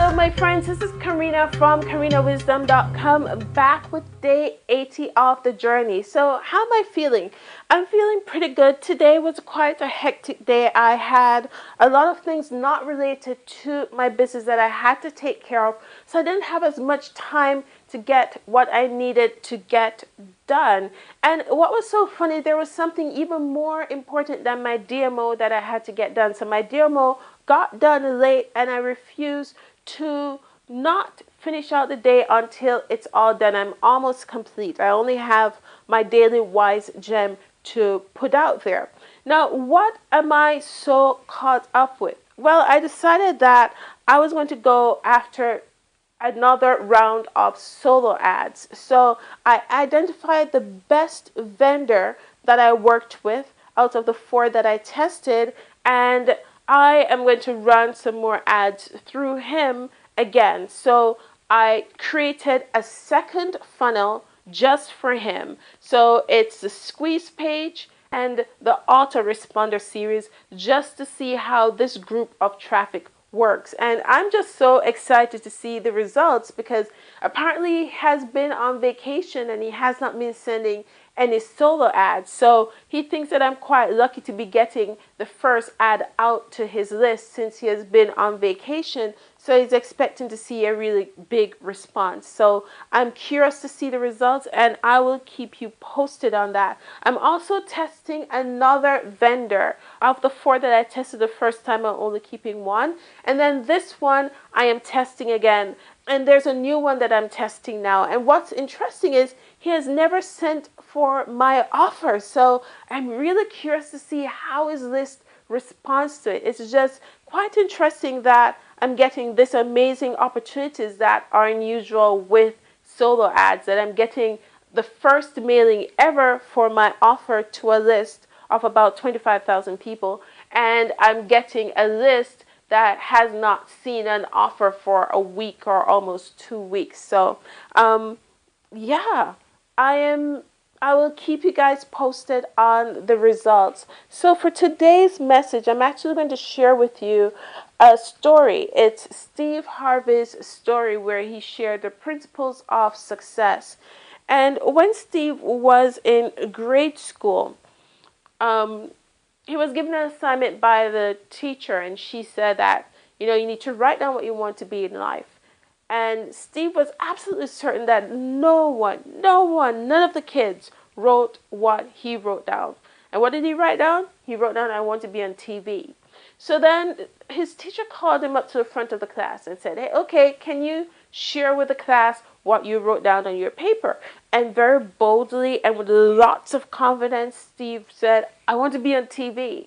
Hello my friends, this is Karina from KarinaWisdom.com, back with day 80 of the journey. So how am I feeling? I'm feeling pretty good. Today was quite a hectic day. I had a lot of things not related to my business that I had to take care of, so I didn't have as much time to get what I needed to get done. And what was so funny, there was something even more important than my DMO that I had to get done. So my DMO got done late and I refused to not finish out the day until it's all done. I'm almost complete. I only have my daily wise gem to put out there. Now, what am I so caught up with? Well, I decided that I was going to go after another round of solo ads. So I identified the best vendor that I worked with out of the 4 that I tested, and I am going to run some more ads through him again. So I created a second funnel just for him. So it's the squeeze page and the autoresponder series, just to see how this group of traffic works. And I'm just so excited to see the results, because apparently he has been on vacation and he has not been sending any solo ads. So he thinks that I'm quite lucky to be getting the first ad out to his list since he has been on vacation. So he's expecting to see a really big response. So I'm curious to see the results, and I will keep you posted on that. I'm also testing another vendor. Of the 4 that I tested the first time, I'm only keeping 1. And then this one I am testing again. And there's a new one that I'm testing now. And what's interesting is he has never sent for my offer. So I'm really curious to see how his list responds to it. It's just quite interesting that I'm getting this amazing opportunities that are unusual with solo ads, that I'm getting the first mailing ever for my offer to a list of about 25,000 people. And I'm getting a list that has not seen an offer for a week or almost 2 weeks. So, yeah, I will keep you guys posted on the results. So for today's message, I'm actually going to share with you a story. It's Steve Harvey's story where he shared the principles of success. And when Steve was in grade school, he was given an assignment by the teacher, and she said that, you need to write down what you want to be in life. And Steve was absolutely certain that none of the kids wrote what he wrote down. And what did he write down? He wrote down, I want to be on TV. So then his teacher called him up to the front of the class and said, hey, okay, can you share with the class what you wrote down on your paper? And very boldly and with lots of confidence, Steve said, I want to be on TV.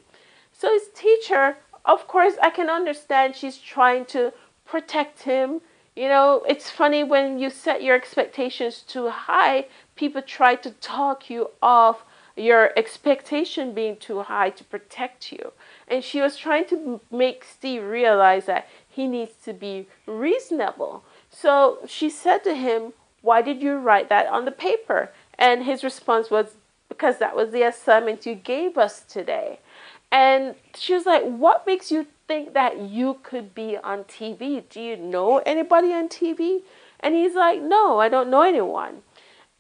So his teacher, of course, I can understand she's trying to protect him. It's funny when you set your expectations too high, people try to talk you off your expectation being too high to protect you. And she was trying to make Steve realize that he needs to be reasonable. So she said to him, why did you write that on the paper? And his response was, because that was the assignment you gave us today. And she was like, what makes you think that you could be on TV? Do you know anybody on TV? And he's like, no, I don't know anyone.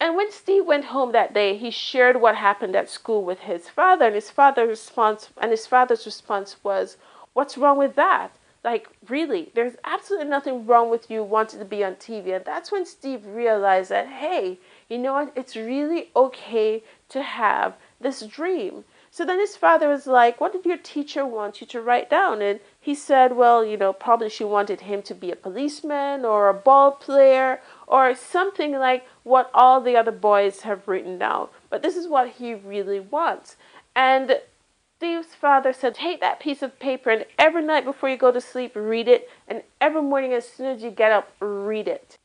And when Steve went home that day, he shared what happened at school with his father, and his father's response was, what's wrong with that? Like, really, there's absolutely nothing wrong with you wanting to be on TV. And that's when Steve realized that, hey, you know what? It's really okay to have this dream. So then his father was like, what did your teacher want you to write down? And he said, well, probably she wanted him to be a policeman or a ball player or something like what all the other boys have written down. But this is what he really wants. And Steve's father said, take that piece of paper and every night before you go to sleep, read it. And every morning as soon as you get up, read it.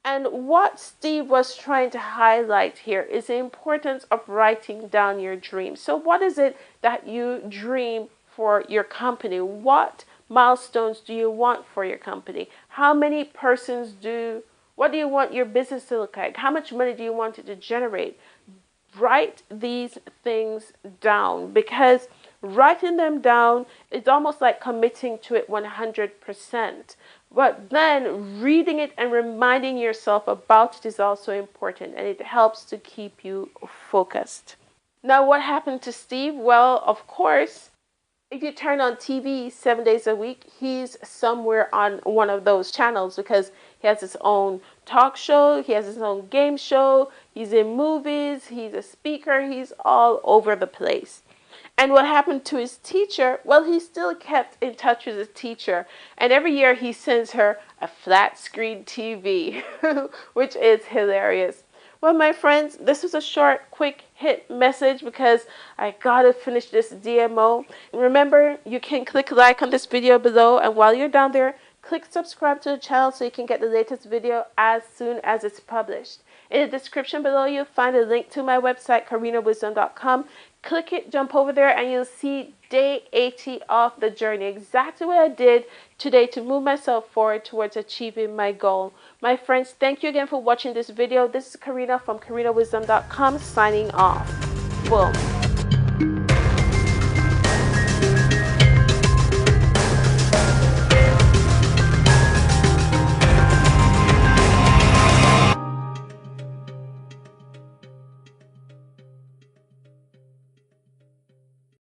And what Steve was trying to highlight here is the importance of writing down your dreams. So what is it that you dream for your company? What milestones do you want for your company? How many persons what do you want your business to look like? How much money do you want it to generate? Write these things down, because writing them down is almost like committing to it 100%. But then reading it and reminding yourself about it is also important, and it helps to keep you focused. Now, what happened to Steve? Well, of course, if you turn on TV 7 days a week, he's somewhere on one of those channels because he has his own talk show, he has his own game show, he's in movies, he's a speaker, he's all over the place. And what happened to his teacher? Well, he still kept in touch with his teacher. And every year he sends her a flat screen TV, which is hilarious. Well, my friends, this was a short, quick hit message because I gotta finish this DMO. Remember, you can click like on this video below, and while you're down there, click subscribe to the channel so you can get the latest video as soon as it's published. In the description below, you'll find a link to my website, karinawisdom.com. Click it, jump over there, and you'll see day 80 of the journey. Exactly what I did today to move myself forward towards achieving my goal. My friends, thank you again for watching this video. This is Karina from karinawisdom.com signing off. Boom.